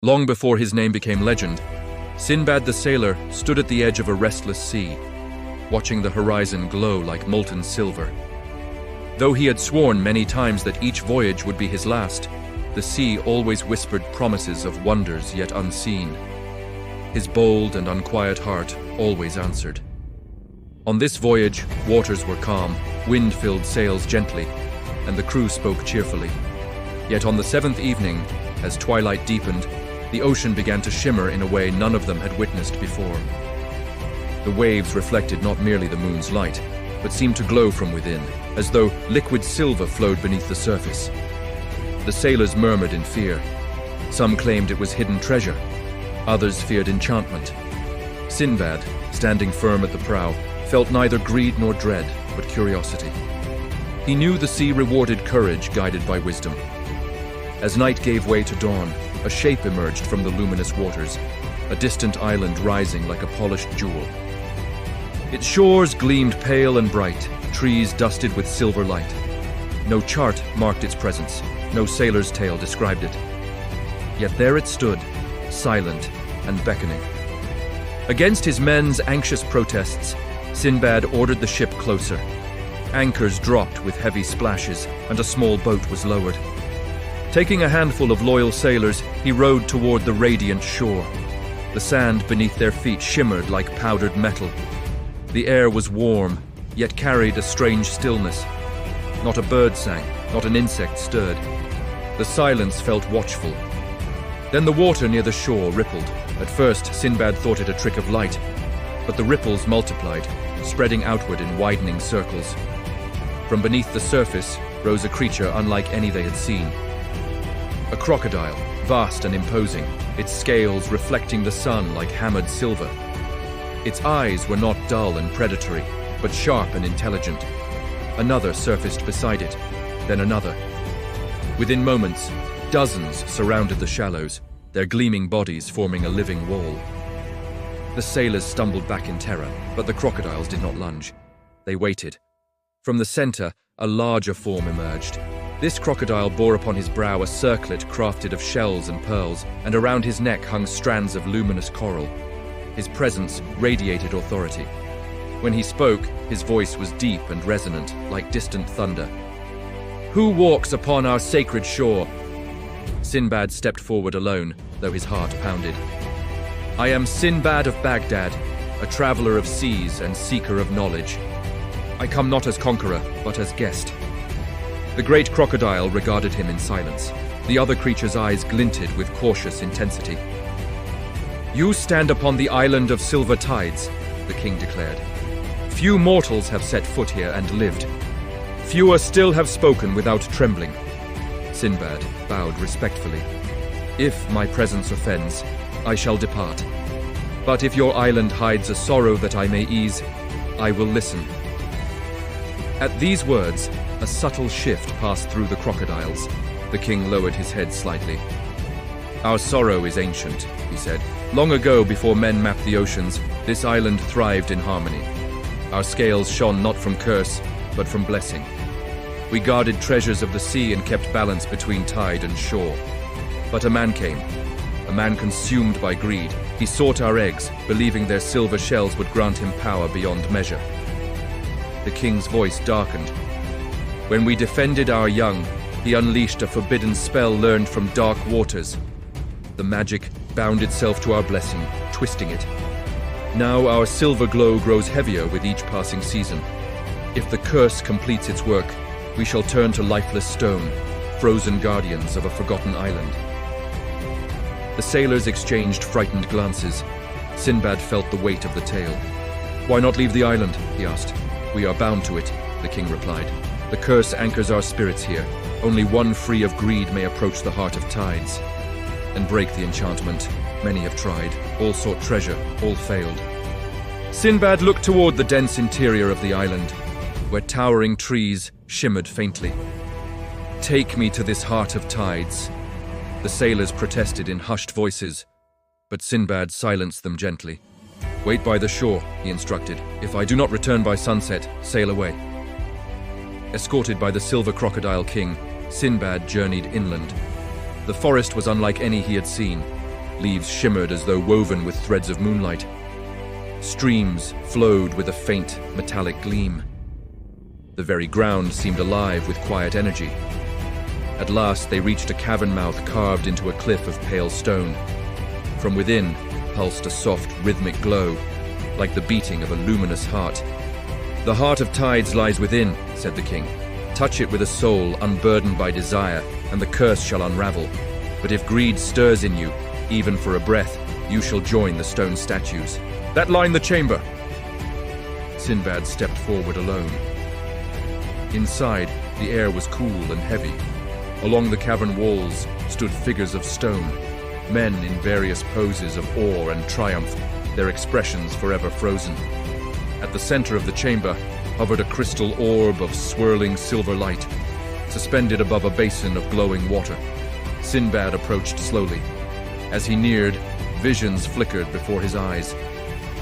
Long before his name became legend, Sinbad the sailor stood at the edge of a restless sea, watching the horizon glow like molten silver. Though he had sworn many times that each voyage would be his last, the sea always whispered promises of wonders yet unseen. His bold and unquiet heart always answered. On this voyage, waters were calm, wind filled sails gently, and the crew spoke cheerfully. Yet on the seventh evening, as twilight deepened, the ocean began to shimmer in a way none of them had witnessed before. The waves reflected not merely the moon's light, but seemed to glow from within, as though liquid silver flowed beneath the surface. The sailors murmured in fear. Some claimed it was hidden treasure. Others feared enchantment. Sinbad, standing firm at the prow, felt neither greed nor dread, but curiosity. He knew the sea rewarded courage guided by wisdom. As night gave way to dawn, a shape emerged from the luminous waters, a distant island rising like a polished jewel. Its shores gleamed pale and bright, trees dusted with silver light. No chart marked its presence, no sailor's tale described it. Yet there it stood, silent and beckoning. Against his men's anxious protests, Sinbad ordered the ship closer. Anchors dropped with heavy splashes, and a small boat was lowered. Taking a handful of loyal sailors, he rowed toward the radiant shore. The sand beneath their feet shimmered like powdered metal. The air was warm, yet carried a strange stillness. Not a bird sang, not an insect stirred. The silence felt watchful. Then the water near the shore rippled. At first, Sinbad thought it a trick of light, but the ripples multiplied, spreading outward in widening circles. From beneath the surface rose a creature unlike any they had seen. A crocodile, vast and imposing, its scales reflecting the sun like hammered silver. Its eyes were not dull and predatory, but sharp and intelligent. Another surfaced beside it, then another. Within moments, dozens surrounded the shallows, their gleaming bodies forming a living wall. The sailors stumbled back in terror, but the crocodiles did not lunge. They waited. From the center, a larger form emerged. This crocodile bore upon his brow a circlet crafted of shells and pearls, and around his neck hung strands of luminous coral. His presence radiated authority. When he spoke, his voice was deep and resonant, like distant thunder. "Who walks upon our sacred shore?" Sinbad stepped forward alone, though his heart pounded. "I am Sinbad of Baghdad, a traveler of seas and seeker of knowledge. I come not as conqueror, but as guest." The great crocodile regarded him in silence. The other creature's eyes glinted with cautious intensity. "You stand upon the island of silver tides," the king declared. "Few mortals have set foot here and lived. Fewer still have spoken without trembling." Sinbad bowed respectfully. "If my presence offends, I shall depart. But if your island hides a sorrow that I may ease, I will listen." At these words, a subtle shift passed through the crocodiles. The king lowered his head slightly. "Our sorrow is ancient," he said. "Long ago, before men mapped the oceans, this island thrived in harmony. Our scales shone not from curse, but from blessing. We guarded treasures of the sea and kept balance between tide and shore. But a man came, a man consumed by greed. He sought our eggs, believing their silver shells would grant him power beyond measure." The king's voice darkened. "When we defended our young, he unleashed a forbidden spell learned from dark waters. The magic bound itself to our blessing, twisting it. Now our silver glow grows heavier with each passing season. If the curse completes its work, we shall turn to lifeless stone, frozen guardians of a forgotten island." The sailors exchanged frightened glances. Sinbad felt the weight of the tale. "Why not leave the island?" he asked. "We are bound to it," the king replied. "The curse anchors our spirits here. Only one free of greed may approach the heart of tides and break the enchantment. Many have tried, all sought treasure, all failed." Sinbad looked toward the dense interior of the island, where towering trees shimmered faintly. "Take me to this heart of tides." The sailors protested in hushed voices, but Sinbad silenced them gently. "Wait by the shore," he instructed. "If I do not return by sunset, sail away." Escorted by the silver crocodile king, Sinbad journeyed inland. The forest was unlike any he had seen. Leaves shimmered as though woven with threads of moonlight. Streams flowed with a faint, metallic gleam. The very ground seemed alive with quiet energy. At last they reached a cavern mouth carved into a cliff of pale stone. From within pulsed a soft, rhythmic glow, like the beating of a luminous heart. "The heart of tides lies within," said the king. "Touch it with a soul unburdened by desire, and the curse shall unravel. But if greed stirs in you, even for a breath, you shall join the stone statues that line the chamber." Sinbad stepped forward alone. Inside, the air was cool and heavy. Along the cavern walls stood figures of stone, men in various poses of awe and triumph, their expressions forever frozen. At the center of the chamber hovered a crystal orb of swirling silver light, suspended above a basin of glowing water. Sinbad approached slowly. As he neared, visions flickered before his eyes.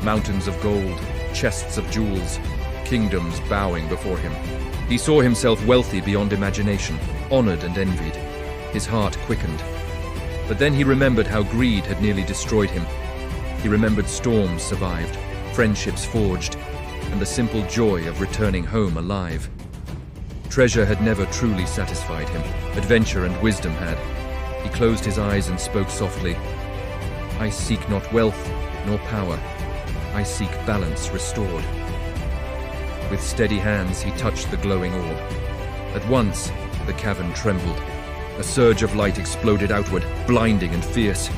Mountains of gold, chests of jewels, kingdoms bowing before him. He saw himself wealthy beyond imagination, honored and envied. His heart quickened. But then he remembered how greed had nearly destroyed him. He remembered storms survived, friendships forged, and the simple joy of returning home alive. Treasure had never truly satisfied him. Adventure and wisdom had. He closed his eyes and spoke softly. "I seek not wealth nor power. I seek balance restored." With steady hands, he touched the glowing orb. At once, the cavern trembled. A surge of light exploded outward, blinding and fierce,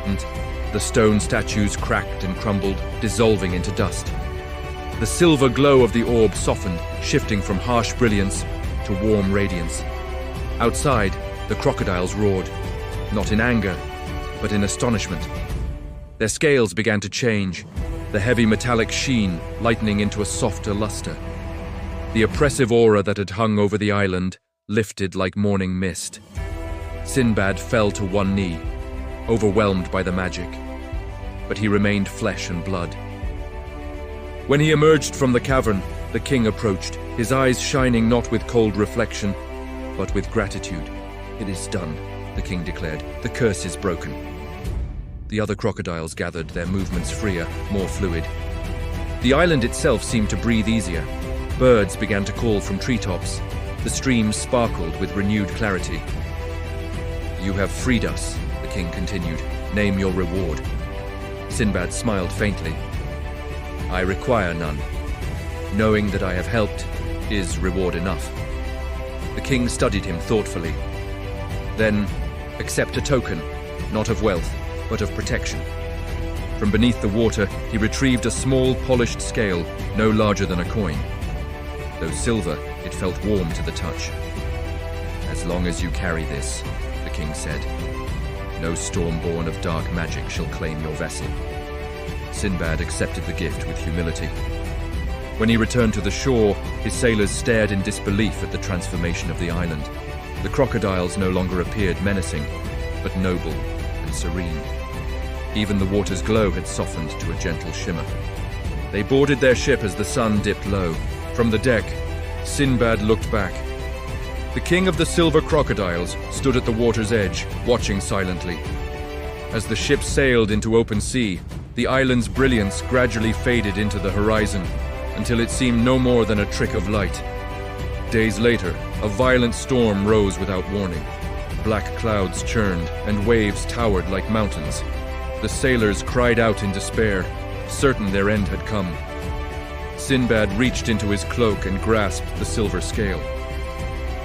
and the stone statues cracked and crumbled, dissolving into dust. The silver glow of the orb softened, shifting from harsh brilliance to warm radiance. Outside, the crocodiles roared, not in anger, but in astonishment. Their scales began to change, the heavy metallic sheen lightening into a softer luster. The oppressive aura that had hung over the island lifted like morning mist. Sinbad fell to one knee, overwhelmed by the magic, but he remained flesh and blood. When he emerged from the cavern, the king approached, his eyes shining not with cold reflection, but with gratitude. "It is done," the king declared. "The curse is broken." The other crocodiles gathered, their movements freer, more fluid. The island itself seemed to breathe easier. Birds began to call from treetops. The streams sparkled with renewed clarity. "You have freed us," the king continued. "Name your reward." Sinbad smiled faintly. "I require none. Knowing that I have helped is reward enough." The king studied him thoughtfully. "Then, accept a token, not of wealth, but of protection." From beneath the water, he retrieved a small, polished scale, no larger than a coin. Though silver, it felt warm to the touch. "As long as you carry this," the king said, "no storm born of dark magic shall claim your vessel." Sinbad accepted the gift with humility. When he returned to the shore, his sailors stared in disbelief at the transformation of the island. The crocodiles no longer appeared menacing, but noble and serene. Even the water's glow had softened to a gentle shimmer. They boarded their ship as the sun dipped low. From the deck, Sinbad looked back. The king of the silver crocodiles stood at the water's edge, watching silently. As the ship sailed into open sea, the island's brilliance gradually faded into the horizon, until it seemed no more than a trick of light. Days later, a violent storm rose without warning. Black clouds churned, and waves towered like mountains. The sailors cried out in despair, certain their end had come. Sinbad reached into his cloak and grasped the silver scale.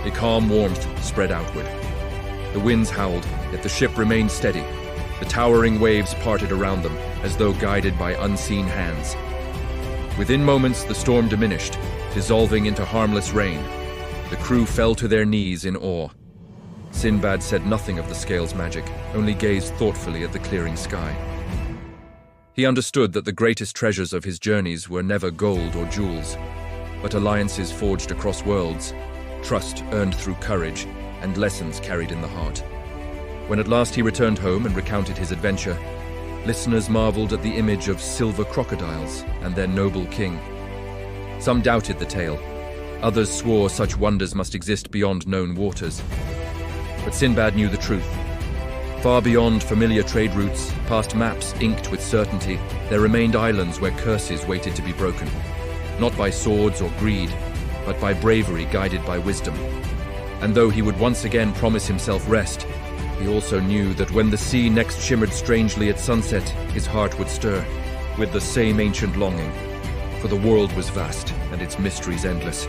A calm warmth spread outward. The winds howled, yet the ship remained steady. The towering waves parted around them, as though guided by unseen hands. Within moments, the storm diminished, dissolving into harmless rain. The crew fell to their knees in awe. Sinbad said nothing of the scale's magic, only gazed thoughtfully at the clearing sky. He understood that the greatest treasures of his journeys were never gold or jewels, but alliances forged across worlds, trust earned through courage, and lessons carried in the heart. When at last he returned home and recounted his adventure, listeners marveled at the image of silver crocodiles and their noble king. Some doubted the tale. Others swore such wonders must exist beyond known waters. But Sinbad knew the truth. Far beyond familiar trade routes, past maps inked with certainty, there remained islands where curses waited to be broken. Not by swords or greed, but by bravery guided by wisdom. And though he would once again promise himself rest, he also knew that when the sea next shimmered strangely at sunset, his heart would stir, with the same ancient longing. For the world was vast, and its mysteries endless.